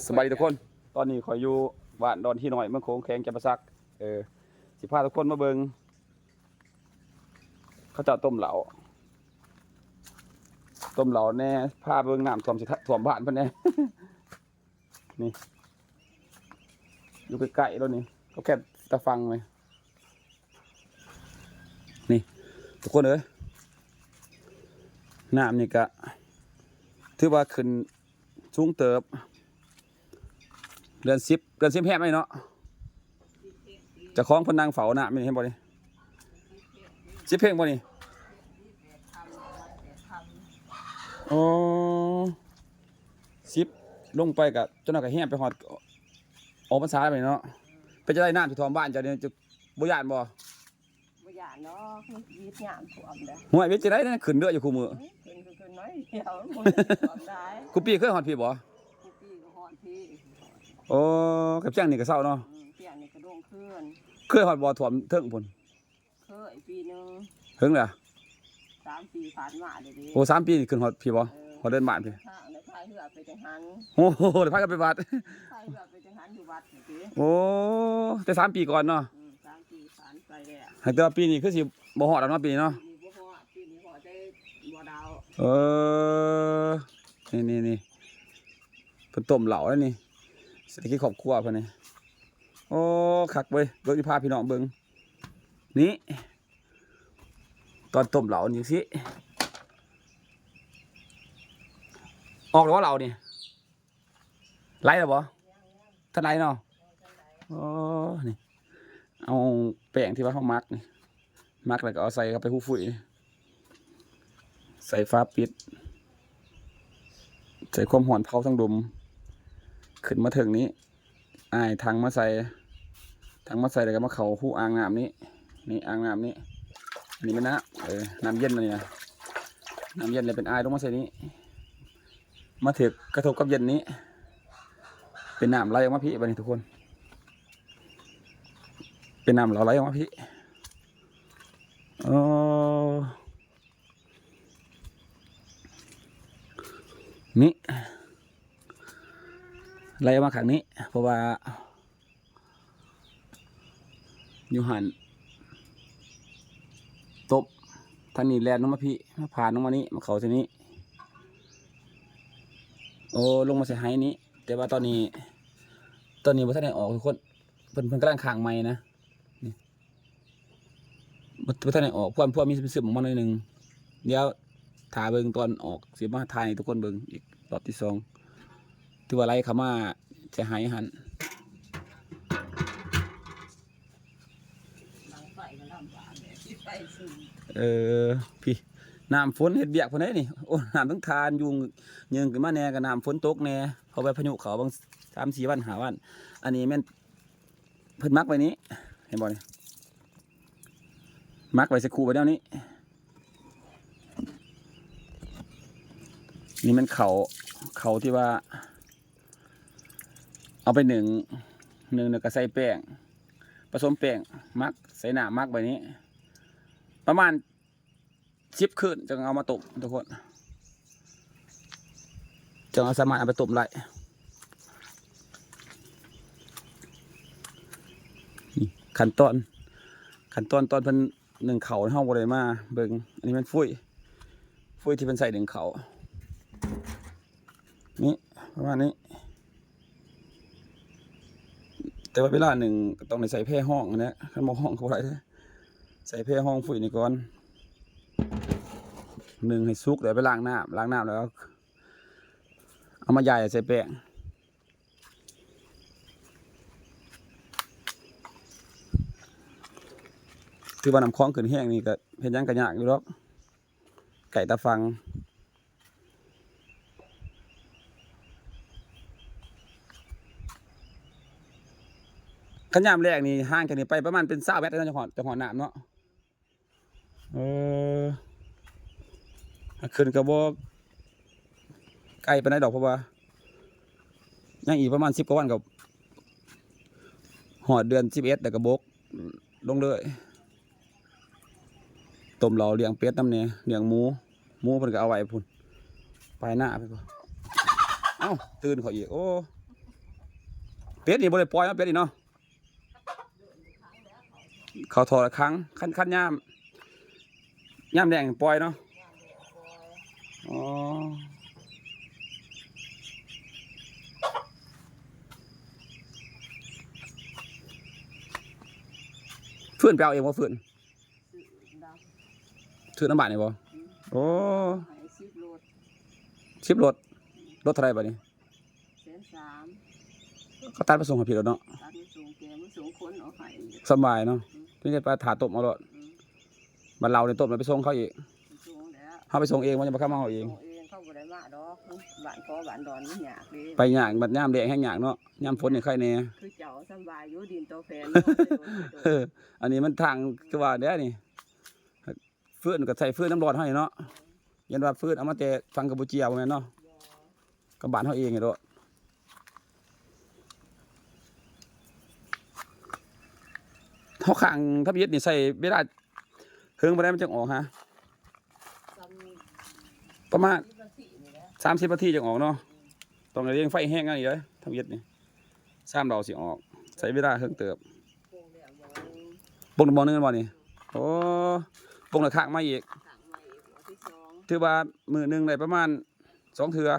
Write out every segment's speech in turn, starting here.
สบายดีทุกคนตอนนี้ขอยอยู่บ้านดอนที่หน่อยเมืองโขงแขงจำปาสักสิพาทุกคนมาเบิ่งเขาเจ้าต้มเหลาแน่พาเบิ่งน้ำท่วมสิท่วมบ้านเพิ่นแน่ นี่อยู่ใกล้ๆแล้วนี่เขาแค่ตะฟังเลยนี่ทุกคนเอ้ยน้ำนี่ก็ถือว่าขึ้นสูงเติบเดือน10แฮบไหมเนาะจะคล้องพนังเฝ้าน้ำนี่เห็นบ่นี่10 เพลงบ่นี่อ๋อ10ลงไปกับจนก็แฮบไปฮอดออกพรรษาไปเนาะเป็นจะได้น้ำที่ท่วมบ้านเจ้านี่จะบ่ย้านบ่หยาเนาะยีดหยามถ่วมเลย ห่วยเวทจะได้นั่นขึ้นเด้ออยู่คู่มือขึ้นน้อยเดียวมันถ่วมได้ กูปีเคยฮอดพี่บ่กูปีก็หอนพี่ โอ้กับจ้างนี่ก็เศร้าเนาะ เปียกนี่กระด้งขึ้น เคยฮอดบ่ท่วมเทิงพุ่น เคยปีนึง ถึงแล้ว 3 ปีผ่านมาเดี๋ยวนี้ โอ้3 ปีนี่ขึ้นฮอดพี่บ่ฮอดเดินบ้านพี่ ข้างในพายเหือไปจังหัน โอ้โหเดี๋ยวพากันไปวัด พายเหือไปจังหันอยู่วัดนี่สิ โอ้แต่3 ปีก่อนเนาะ 3 ปีผ่านไปแล้ว แต่ว่าปีนี้คือสิบ่ฮอดแล้วเนาะปีนี้เนาะ ปีนี้พอได้บ่ดาว เออนี่เพิ่นต้มเหล้าแล้วนี่เศรษฐกิจครอบครัวเพิ่นนี่โอ้คักเว้ยเบิ่งสิพาพี่น้องเบิ่งนี่ตอนต้มเหล้านี่สิออกแล้วว่าเหล้านี่ไหลแล้วบ่ท่านไหลเนาะโอ้นี่เอาแป้งที่ว่าเฮามักนี่มักแล้วก็เอาใส่เข้าไปหุ้ยใส่ฟ้าปิดใส่ความหอนเผาทั้งดมขึ้นมาถึงนี้ทางมาใส่แล้วก็มาเขาหูอ่างน้ำนี้นี่อ่างน้ำนี้อันนี้เป็นน้ำเย็นนี่นะน้ำเย็นเลยเป็นลงมาใส่นี้มาถึกกระทบกับเย็นนี้เป็นน้ำไหลออกมาพี่บัดนี้ทุกคนเป็นน้ำไหลออกมาพี่นี่ไหลออกมาขังนี้เพราะว่าอยู่หันตบทางนี้แลนลงมาพี่มาผ่านลงมานี้มาเขาทีนี้โอ้ลงมาใส่ไห้นี้แต่ว่าตอนนี้บ่ทันได้ออกทุกคนเพิ่นกำลังข้างไม้นะนี่บ่ทันได้ออกพวกมีซึมๆออกมาหน่อยนึงเดี๋ยวถ่ายเบิ่งตอนออกสิมาถ่ายให้ทุกคนเบิ่งอีกรอบที่2ถือว่าไหลเข้ามาจะหายหันพี่น้ำฝนเห็ดเบียกพวกนี้นี่โอ้น้ำต้องทานยุงยิงขึ้นมาแน่กับน้ำฝนตกแน่เขาไปพายุเขาบาง3-4 วัน5 วันอันนี้แม่นเพิ่นมักไว้นี้เห็นบ่นี่มักไว้สักครู่ไว้เดี๋ยวนี้นี่มันเขาที่ว่าเอาไปหนึ่งก็ใส่แป้งผสมแป้งมักใส่หน้ามักไว้นี้ประมาณ10 คืนจึงเอามาต้มทุกคนจึงเอาสามารถเอาไปต้มได้นี่ขั้นตอนตอนเพิ่นหนึ่งเขาในห้องบริมาเบิ่งอันนี้มันฟุ้ยที่เพิ่นใส่หนึ่งเขานี่ประมาณนี้แต่ว่าเวลาหนึ่งต้องใส่แพร่ห้องนะขั้นมองห้องเขาไรใส่แพร่ห้องฟุ้ยนี่ก่อนหนึ่งให้ซุกเดี๋ยวไปล้างน้ำแล้วเอามาใหญ่ใส่แป้งคือว่าน้ำคล้องขึ้นแห้งนี่ก็เห็นยังกระยากอยู่หรอกไก่ตาฟังขันยามแรกนี่ห่างกันนี่ไปประมาณเป็น20 เมตรนะจะหอนน้ำเนาะขึ้นกระบอกไก่ไปไหนดอกเพราะว่ายังอีกประมาณ10 กว่าวันกับหอดเดือน11แต่กระบอกลงเลยต้มเหลาเลี้ยงเป็ดน้ำเนี่ยเลี้ยงหมูเพิ่นก็เอาไว้พุ่นไปหน้าไปก่อนเอ้าตื่นเขาอีกโอ้ เป็ดนี่บ่ได้ปล่อยมาเป็ดนี่เนาะเขาถอดละครั้งขั้นย่ามแดงปล่อยเนาะอ๋อฟืนไปเอาเองบ่ฟืน ซื้อดำ ถือน้ำบาทนี่บ่โอ้ หายซิบโลด 10 รถเท่าไหร่บัดนี้ 130,000 เขาตัดไปส่งให้พี่แล้วเนาะ ตัดมาส่งแกมาส่งคนเอาให้ สบายเนาะที่จะไปถาต้มเอาโลดบัดเราเนี่ยต้มแล้วไปส่งเขาอีก ส่งแล้ว เฮาไปส่งเองมันจะมาเข้ามาเอาเอง ส่งเองเข้าบ่ได้มาดอกบ้านขอบ้านดอนมันยากเด้ ไปยากบัดยามแดงแห้งยากเนาะยามฝนนี่ใครแน่ คือเจ้าสำบายอยู่ดินโตแฟนเนาะไปโดน เอออันนี้มันทางคือว่าเด้อนี่ฟืนก็ใส่ฟืนน้ำร้อนให้เนาะยันว่าฟืนเอามาแต่ฟังกัมพูชาบ่แม่นเนาะกับบ้านเฮาเองนี่โดดเฮาข้างทับยึดนี่ใส่เวลาเฮิงบ่ได้มันจังออกฮะ ซ้ำ ประมาณ ที่มันสินี่แหละ 30 นาทีจังออกเนาะต้องเลี้ยงไฟแห้งอันนี้เด้อทับยึดนี่3ดอกสิออกใช้เวลาเฮิงเติบ โป่งแล้วบ่ ปงบ่นึงกันบ่นี่โอ้ปงละข้างมาอีก ขังมาอีกหัวที่สอง ถือว่ามื้อหนึงได้ประมาณ2เทื่อ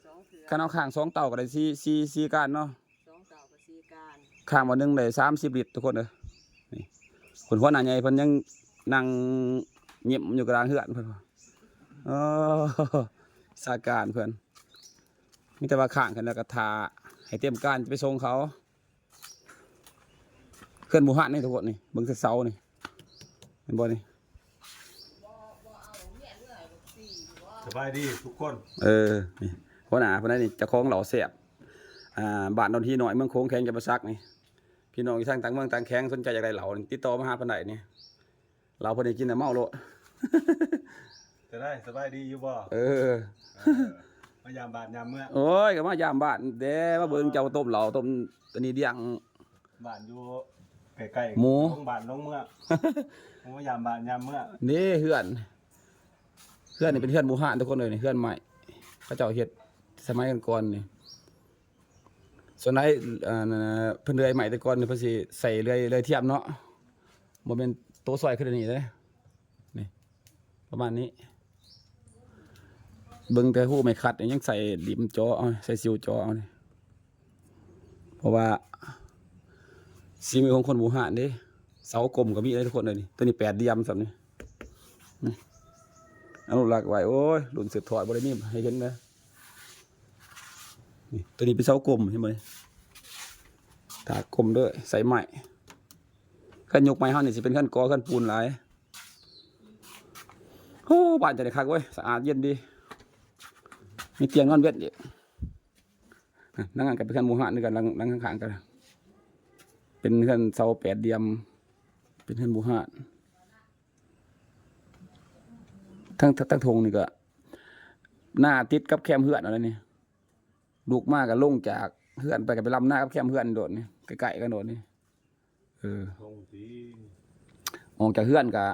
สองเถื่อ คันเอาข้าง2เต่าก็ได้4ก้านเนาะ สองเต่ากับสี่การ ข้างบ่หนึงได้30 ลิตรทุกคนเด้อนี่คนหัวหน้าใหญ่เพิ่นยังนั่งเงียบอยู่กลางเฮือนเพิ่นว่าอ๋อสาการเพิ่นมีแต่ว่าข้างกันแล้วก็ทาให้เตรียมการจะไปส่งเขาเคลื่อนหมู่บ้านนี่ทุกคนนี่เบิ่งแต่เสานี่เห็นบ่นี่ สบายดีทุกคน นี่หัวหน้าเพิ่นนั่นนี่เจ้าของเหล่าแซ่บบ้านดอนที่น้อยเมืองโค้งแข็งจะบ่ซักนี่พี่น้องที่ทางต่างเมืองต่างแข็งสนใจอยากได้เหล่านี่ติดต่อมาหาเพิ่นได้นี่เหล่าเพิ่นได้กินแต่เมาโลด จะได้สบายดีอยู่บ่ เออ มายามบาดยามเมื่อ โอ้ยก็มายามบ้านเด้มาเบิ่งเจ้าต้มเหล่าต้มอันนี้เลี้ยง บาดอยู่ใกล้ๆ หมู โรงบาดน้องเมื่อ ผมมายามบาดยามเมื่อ นี่เฮือนนี่เป็นเฮือนหมู่บ้านทุกคนเลยนี่เฮือนใหม่เขาเจ้าเฮ็ดสมัยก่อนนี่ส่วนไหนเพิ่นเลื่อยใหม่แต่ก่อนนี่เพิ่นสิใส่เลื่อยเทียมเนาะบ่แม่นโตซอยขึ้นอันนี้เด้นี่ประมาณนี้เบิ่งแต่หู้ไม่คัดยังใส่ดิมจ่อเอาใส่ซิวจ่อเอานี่เพราะว่าสีมือของคนหมู่บ้านเด้เสากลมก็มีได้ทุกคนเลยนี่ตัวนี้8เหลี่ยมซั่นนี่อนุรักษ์ไว้โอ้ยรุ่นสืบทอดบ่ได้มีให้เห็นนะนี่ตัวนี้เป็นเสากลมเห็นบ่นี่ถากกลมด้วยใส่ไม้ขั้นยกไม้เฮานี่สิเป็นขั้นกอขั้นปูนหลายโอ้บ้านจะได้คักเว้ยสะอาดเย็นดีมีเตียงนอนเวทอีกนั่งกันเป็นขั้นหมู่บ้านด้วยกันนั่งข้างๆกันเป็นขั้นเสา8เหลี่ยมเป็นขั้นหมู่บ้านทั้งทงนี่ก็หน้าติดกับแคมเฮือนอะไรนี่ลูกมากก็ลงจากเฮือนไปกับไปลำหน้ากับแคมเฮือนโดดนี่ใกล้ๆกันโดดนี่ทงสี ออกจากเฮือนก็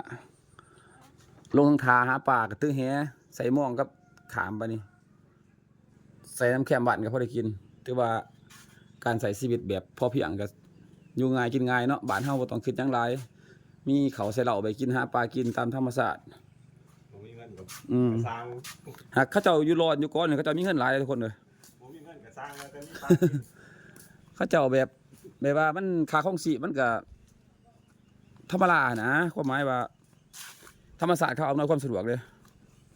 ลงทางทาหาปลากระตื้อแหใส่หม่องกับขามไปนี่ใส่น้ำแคมบ้านก็พอได้กินถือว่าการใส่ชีวิตแบบพอเพียงก็อยู่ง่ายกินง่ายเนาะบ้านเฮาบ่ต้องคิดหยังหลายมีเขาวใส่เหล้าไปกินหาปลากินตามธรรมชาติ ผมมีเงินกับ ม กระซัง หากเขาเจ้าอยู่รอดอยู่ก่อนเนี่ยเขาเจ้ามีเงินหลายเลยทุกคนเลย ผมมีเงินกระซังแล้วก็มีปลากิน เขาเจ้าแบบว่ามันค่าของชีพมันก็ธรรมดานะความหมายว่า ธรรมศาสตร์เขาอำนวยความสะดวกเลย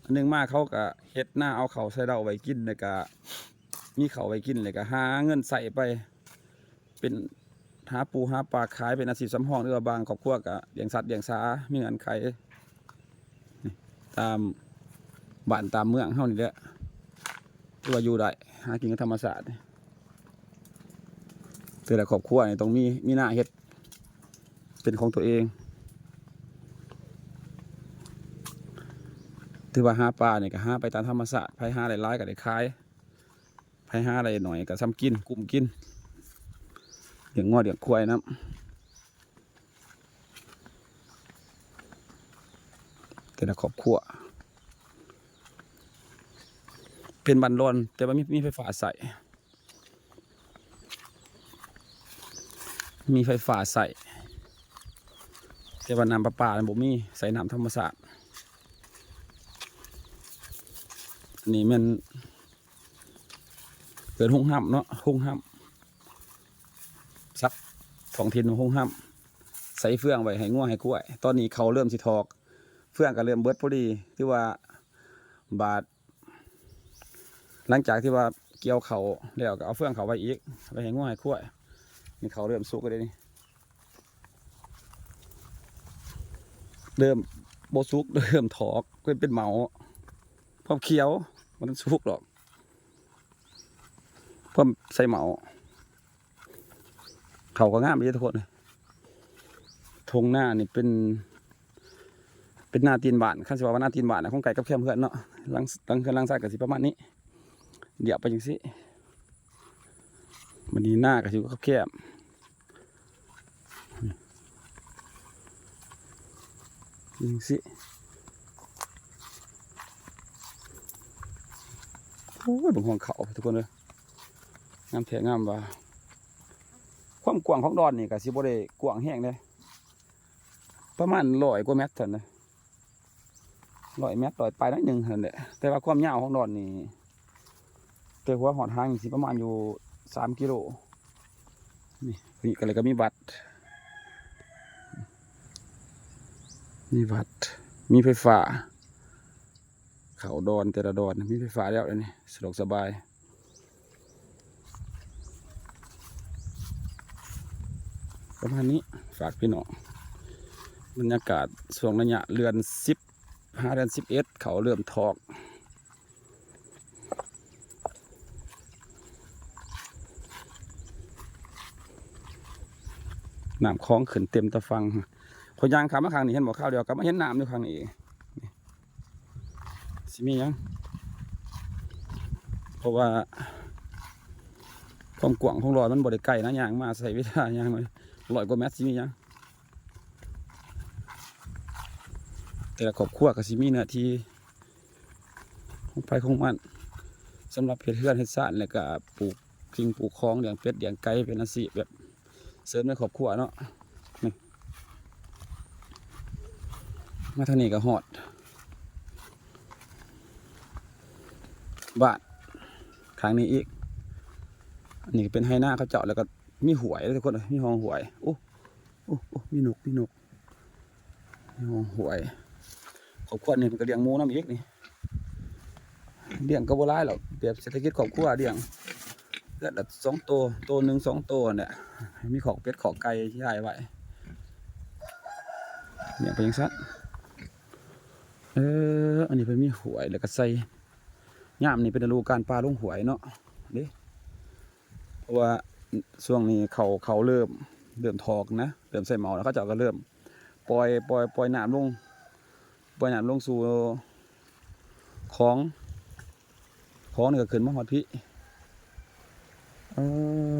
อันหนึงมากเขาก็เฮ็ดหน้าเอาเขาวใส่เราไว้กินเลยก็มีเขาวไว้กินเลยก็หาเงินใส่ไป เป็นหาปูหาปลาขายเป็นอาชีพสำรองหรือว่าบางครอบครัวก็เลี้ยงสัตว์เลี้ยงสามีเงินไขนี่ตามบ้านตามเมืองเฮานี่แหละที่ว่าอยู่ได้หากินกับธรรมศาสตร์แต่ละครอบครัวนี่ต้องมีหน้าเฮ็ดเป็นของตัวเองถือว่าหาปลาเนี่ยก็หาไปตามธรรมศาสตร์ไผหาหลายๆก็ได้ขายไผหาอะไรหน่อยก็ซ้ำกินกลุ่มกินเลี้ยงง้อเลี้ยงควายน้ำแต่ละครอบครัวเป็นบ้านร้อนแต่ว่ามีไฟฟ้าใส่ มีไฟฟ้าใส่แต่ว่าน้ำประปาบ่มีใส่น้ำธรรมชาตินี่มันเกิดห้องห้ำเนาะห้องห้ำซักท้องถิ่นห้องห้ำใส่เฟืองไว้ให้งัวให้กล้วยตอนนี้เขาเริ่มสิทอกเฟืองก็เริ่มเบิดพอดีที่ว่าบาดหลังจากที่ว่าเกี่ยวเขาแล้วก็เอาเฟืองเขาไว้อีกไว้ให้งัวให้กล้วยนี่เขาเริ่มสุกเลยนี่เริ่มโบสุกเริ่มถอกก็เป็นเหมาพร้อมเคี้ยวมันสุกหรอกพร้อมใส่เหมาเขาก็งามดีทุกคนทงหน้านี่เป็นหน้าตีนบ้านขั้นสิว่าหน้าตีนบ้านนะของไก่กับแคมเพื่อนเนาะหลังเพื่อนหลังซ้ายกับสิประมาณนี้เดี๋ยวไปจังสิวันนี้หน้ากับสิกับแคมจังสิโอ้ยบางห่วงเขาทุกคนเลยงามแท้งามว่าความกว้างของดอนนี่กับสิบ่ได้กว้างแห้งเลยประมาณ100 กว่าเมตรเท่านั้น100 เมตร100 ปลายนิดนึงเท่านั้นแหละแต่ว่าความยาวของดอนนี่แต่หัวหอดหางสิประมาณอยู่3 กิโลนี่ก็เลยก็มีบัตรมีไฟฟ้าเขาดอนแต่ละดอนมีไฟฟ้าแล้วนี่สะดวกสบายประมาณนี้ฝากพี่น้องบรรยากาศช่วงระยะเดือน15 เดือน 11เขาเริ่มทอกน้ำคลองขึ้นเต็มตะฟังพอยางขามาข้างนี้เห็นบ่ข้าวเดียวกับมาเห็นน้ำอยู่ข้างนี้สิมียังเพราะว่าความกว้างของรอยมันบ่ได้ไกลนะยางมาใส่วิทายางเลย100 กว่าเมตรสิมียังแต่ละครอบครัวก็สิมีเนื้อที่ของไปของมันสำหรับเฮ็ดเรือนเฮ็ดสานแล้วก็ปลูกสิ่งปลูกของเลี้ยงเป็ดเลี้ยงไก่เป็นอาชีพแบบเสริมในครอบครัวเนาะมาทางนี้ก็ฮอดบ้านทางนี้อีกอันนี้เป็นไฮนาเขาเจาะแล้วก็มีหวยทุกคนมีห้องหวยโอ้มีนกมีห้องหวยครอบครัวนี่มันก็เลี้ยงหมูน้ำอีกนี่เลี้ยงก็บ่ร้ายหรอกแบบเศรษฐกิจครอบครัวเลี้ยงเลือดละ2 ตัวตัวหนึ่ง2 ตัวเนี่ยมีขอกเป็ดขอกไก่ย่ายไว้เนี่ยเป็นยังไงอันนี้เป็นมีหวยแล้วก็ใส่ย่ามนี่เป็นฤดูการปลาลงหวยเนาะเด้เพราะว่าช่วงนี้เขาเริ่มทอกนะเริ่มใส่เหมาแล้วเขาเจ้าก็เริ่มปล่อยน้ำลงสู่ของนี่ก็ขึ้นมาฮอดพี่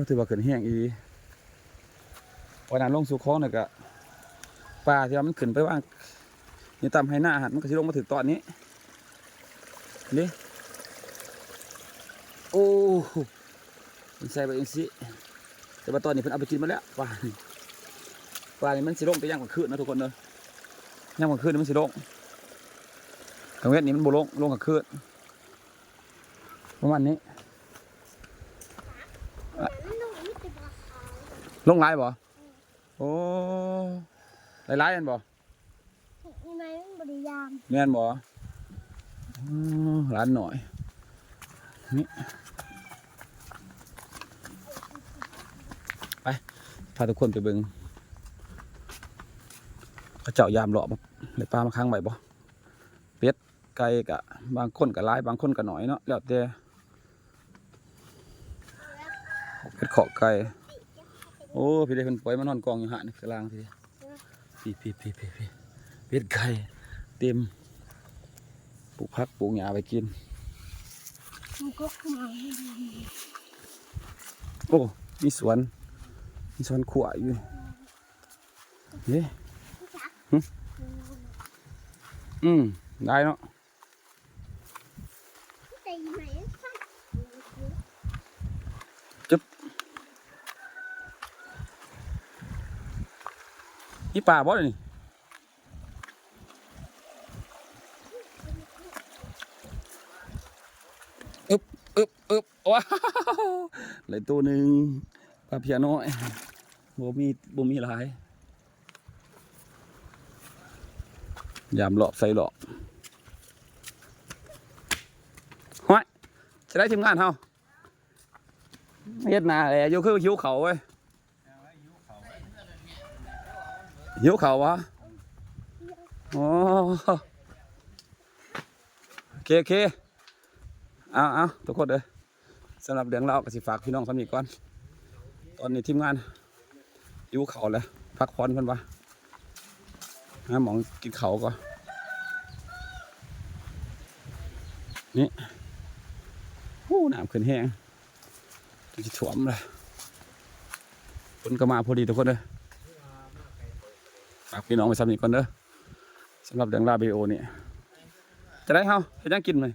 ถือว่าขึ้นแห้งอีปล่อยน้ำลงสู่ของนี่ก็ปลาที่ว่ามันขึ้นไปว่างนี่ตามให้หน้าหันมันก็สิลงมาถึงตอนนี้นี่โอ้มันใส่ไปเองสิแต่ว่าตอนนี้เพิ่นเอาไปกินมาแล้วปลานี่มันสิลงแต่ย่างกลางคืนนะทุกคนเนอะย่างกลางคืนนี่มันสิลงกลางเวทนี่มันบ่ลงกลางคืนประมาณนี้ลงหลายบ่โอ้หลายอันบ่นี่ไหมมันบริยามแม่นบ่ร้านหน่อยนี่ไปพาทุกคนไปเบิ่งเขาเจ้ายามเลาะบ่เลยปลามาค้างไว้บ่เป็ดไก่กะบางคนกะหลายบางคนกะหน่อยเนาะแล้วแต่เป็ดขอกไก่โอ้พี่ได้เพิ่นปล่อยมานอนกองอยู่หะนี่กลางพี่เป็ดไก่เต็มปลูกผักปลูกหญ้าไปกินโอ้มีสวนขวอยู่นี่ได้เนาะจุ๊บ นี่ป่าบ่นี่อึบว้าวไหลตัวหนึ่งปลาเพียน้อยบ่มีหลายยามหลอกใส่หลอกห้อยจะได้ทีมงานเฮาเฮ็ดนาเลยอยู่คือหิวเขาเว้ยหิวเขาวะอ๋อโอเคเอาทุกคนเลยสำหรับเรื่องเราก็สิฝากพี่น้องสำนีก่อนตอนนี้ทีมงานหิวเขาแล้วพักผ่อนกันวะหาหมองกินเขาก่อนนี่น้ำขึ้นแห้งจะถ่วมเลยฝนก็มาพอดีทุกคนเลยฝากพี่น้องไปสำนีก่อนเด้อสำหรับเรื่องลาบิโอนี่จะได้เฮาให้ยังกินไหม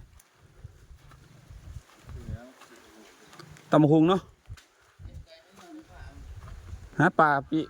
ตำบักหุ่งเนาะหาปลาปี